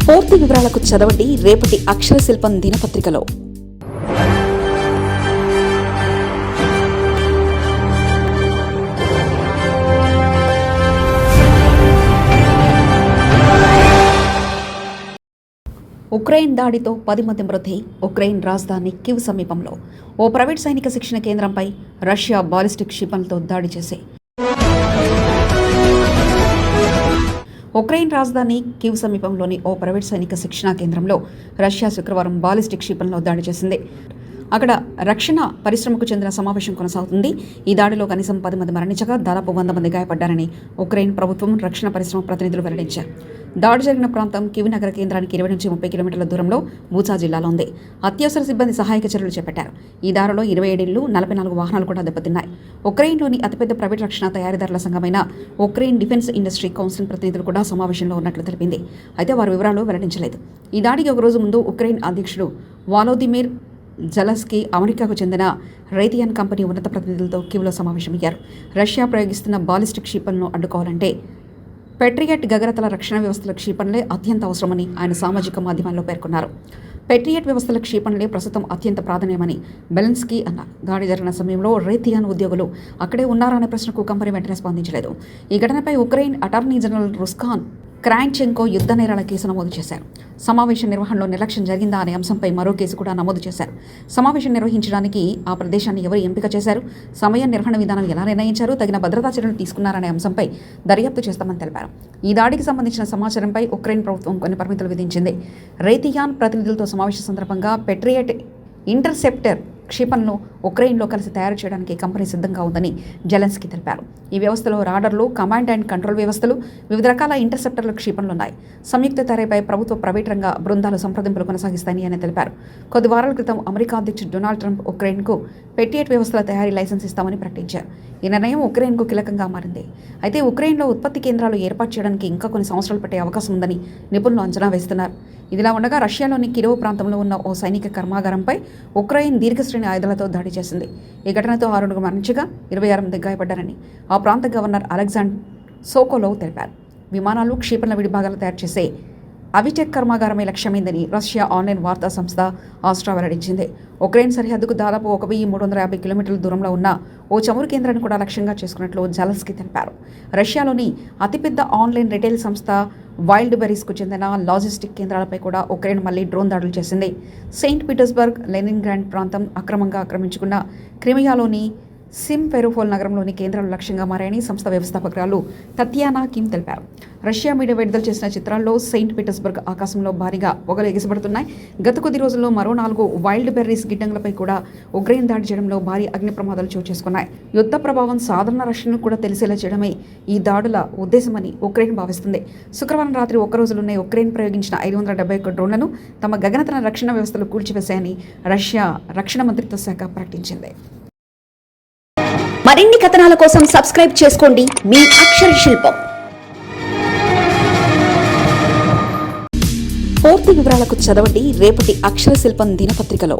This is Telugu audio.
పూర్తి వివరాలకు చదవండి రేపటి అక్షర శిల్పం దినపత్రికలో. ఉక్రెయిన్ దాడితో 10 మంది మృతి. ఉక్రెయిన్ రాజధాని కీవ్ సమీపంలో ఓ ప్రైవేట్ సైనిక శిక్షణ కేంద్రంపై రష్యా బాలిస్టిక్ క్షిపణులతో దాడి చేసి ఉక్రెయిన్ రాజధాని కీవ్ సమీపంలోని ఓ ప్రైవేట్ సైనిక శిక్షణా కేంద్రంలో రష్యా శుక్రవారం బాలిస్టిక్ క్షిపణిలో దాడి చేసింది. అక్కడ రక్షణ పరిశ్రమకు చెందిన సమావేశం కొనసాగుతుంది. ఈ దాడిలో కనీసం 10 మంది మరణించగా దాదాపు 100 మంది గాయపడ్డారని ఉక్రెయిన్ ప్రభుత్వం, రక్షణ పరిశ్రమ ప్రతినిధులు వెల్లడించారు. దాడి జరిగిన ప్రాంతం కీవ్ నగర కేంద్రానికి 20 నుంచి 30 కిలోమీటర్ల దూరంలో బూచా జిల్లాలో ఉంది. అత్యవసర సిబ్బంది సహాయక చర్యలు చేపట్టారు. ఈ దాడిలో 27 ఇళ్లు, 44 వాహనాలు కూడా దెబ్బతిన్నాయి. ఉక్రెయిన్లోని అతిపెద్ద ప్రైవేట్ రక్షణ తయారీదారుల సంఘమైన ఉక్రెయిన్ డిఫెన్స్ ఇండస్ట్రీ కౌన్సిల్ ప్రతినిధులు కూడా సమావేశంలో ఉన్నట్లు తెలిపింది. అయితే వారి వివరాలు వెల్లడించలేదు. ఈ దాడికి ఒక రోజు ముందు ఉక్రెయిన్ అధ్యక్షుడు వాలోదిమిర్ జెలెన్స్కీ అమెరికాకు చెందిన రైథియాన్ కంపెనీ ఉన్నత ప్రతినిధులతో కీవ్లో సమావేశమయ్యారు. రష్యా ప్రయోగిస్తున్న బాలిస్టిక్ క్షిపణులను అడ్డుకోవాలంటే పెట్రియట్ గగనతల రక్షణ వ్యవస్థల క్షిపణులే అత్యంత అవసరమని ఆయన సామాజిక మాధ్యమాల్లో పేర్కొన్నారు. పెట్రియట్ వ్యవస్థల క్షిపణులే ప్రస్తుతం అత్యంత ప్రాధాన్యమని జెలెన్స్కీ అన్నారు. దాడి జరిగిన సమయంలో రైథియాన్ ఉద్యోగులు అక్కడే ఉన్నారనే ప్రశ్నకు కంపెనీ వెంటనే స్పందించలేదు. ఈ ఘటనపై ఉక్రెయిన్ అటార్నీ జనరల్ రుస్కాన్ క్రాంచెంకో యుద్ధ నేరాల కేసు నమోదు చేశారు. సమావేశం నిర్వహణలో నిర్లక్ష్యం జరిగిందా అనే అంశంపై మరో కేసు కూడా నమోదు చేశారు. సమావేశం నిర్వహించడానికి ఆ ప్రదేశాన్ని ఎవరు ఎంపిక చేశారు, సమయ నిర్వహణ విధానం ఎలా నిర్ణయించారు, తగిన భద్రతా చర్యలు తీసుకున్నారనే అంశంపై దర్యాప్తు చేస్తామని తెలిపారు. ఈ దాడికి సంబంధించిన సమాచారంపై ఉక్రెయిన్ ప్రభుత్వం కొన్ని పరిమితులు విధించింది. రైథియాన్ ప్రతినిధులతో సమావేశం సందర్భంగా పెట్రియట్ ఇంటర్సెప్టర్ క్షిపణులను ఉక్రెయిన్లో కలిసి తయారు చేయడానికి కంపెనీ సిద్ధంగా ఉందని జెలెన్స్కీ తెలిపారు. ఈ వ్యవస్థలో రాడర్లు, కమాండ్ అండ్ కంట్రోల్ వ్యవస్థలు, వివిధ రకాల ఇంటర్సెప్టర్ల క్షిపణులున్నాయి. సంయుక్త తయారీపై ప్రభుత్వ, ప్రైవేట్ రంగ బృందాలు సంప్రదింపులు కొనసాగిస్తాయని ఆయన తెలిపారు. కొద్ది వారాల క్రితం అమెరికా అధ్యక్షుడు డొనాల్డ్ ట్రంప్ ఉక్రెయిన్కు పెట్రియట్ వ్యవస్థల తయారీ లైసెన్స్ ఇస్తామని ప్రకటించారు. ఈ నిర్ణయం ఉక్రెయిన్కు కీలకంగా మారింది. అయితే ఉక్రెయిన్లో ఉత్పత్తి కేంద్రాలు ఏర్పాటు చేయడానికి ఇంకా కొన్ని సంవత్సరాలు పట్టే అవకాశం ఉందని నిపుణులు అంచనా వేస్తున్నారు. ఇదిలా ఉండగా రష్యాలోని కిరోవ్ ప్రాంతంలో ఉన్న ఓ సైనిక కర్మాగారంపై ఉక్రెయిన్ దీర్ఘశ్రేణి ఆయుధాలతో దాడి చేసింది. ఈ ఘటనతో 6 మరణించగా 26 మంది గాయపడ్డారని ఆ ప్రాంత గవర్నర్ అలెగ్జాండర్ సోకోలోవ్ తెలిపారు. విమానాలు, క్షిపణుల విడిభాగాలు తయారు చేసే అవిటెక్ కర్మాగారమే లక్ష్యమైందని రష్యా ఆన్లైన్ వార్తా సంస్థ ఆస్ట్రా వెల్లడించింది. ఉక్రెయిన్ సరిహద్దుకు దాదాపు 1350 కిలోమీటర్ల దూరంలో ఉన్న ఓ చమురు కేంద్రాన్ని కూడా లక్ష్యంగా చేసుకున్నట్లు జెలెన్స్కీ తెలిపారు. రష్యాలోని అతిపెద్ద ఆన్లైన్ రిటైల్ సంస్థ వైల్డ్ బెరీస్కు చెందిన లాజిస్టిక్ కేంద్రాలపై కూడా ఉక్రెయిన్ మళ్లీ డ్రోన్ దాడులు చేసింది. సెయింట్ పీటర్స్బర్గ్, లెనిన్గ్రాడ్ ప్రాంతం ఆక్రమంగా ఆక్రమించుకున్న క్రిమియాలోని సిమ్ఫెరోపోల్ నగరంలోని కేంద్రాలు లక్ష్యంగా మారాయని సంస్థ వ్యవస్థాపకురాలు తత్యానా కిమ్ తెలిపారు. రష్యా మీడియా విడుదల చేసిన చిత్రాల్లో సెయింట్ పీటర్స్బర్గ్ ఆకాశంలో భారీగా పొగలు ఎగిసిపడుతున్నాయి. గత కొద్ది రోజుల్లో మరో 4 వైల్డ్ బెర్రీస్ గిడ్డంగులపై కూడా ఉక్రెయిన్ దాడి చేయడంలో భారీ అగ్ని ప్రమాదాలు చోటు చేసుకున్నాయి. యుద్ధ ప్రభావం సాధారణ రష్యను కూడా తెలిసేలా చేయడమే ఈ దాడుల ఉద్దేశమని ఉక్రెయిన్ భావిస్తుంది. శుక్రవారం రాత్రి ఒక్క రోజులోనే ఉక్రెయిన్ ప్రయోగించిన 571 డ్రోన్లను తమ గగనతల రక్షణ వ్యవస్థలు కూల్చివేశాయని రష్యా రక్షణ మంత్రిత్వ శాఖ ప్రకటించింది. మరిన్ని కథనాల కోసం సబ్స్క్రైబ్ చేసుకోండి మీ అక్షర శిల్పం. పూర్తి వివరాలకు చదవండి రేపటి అక్షర శిల్పం దినపత్రికలో.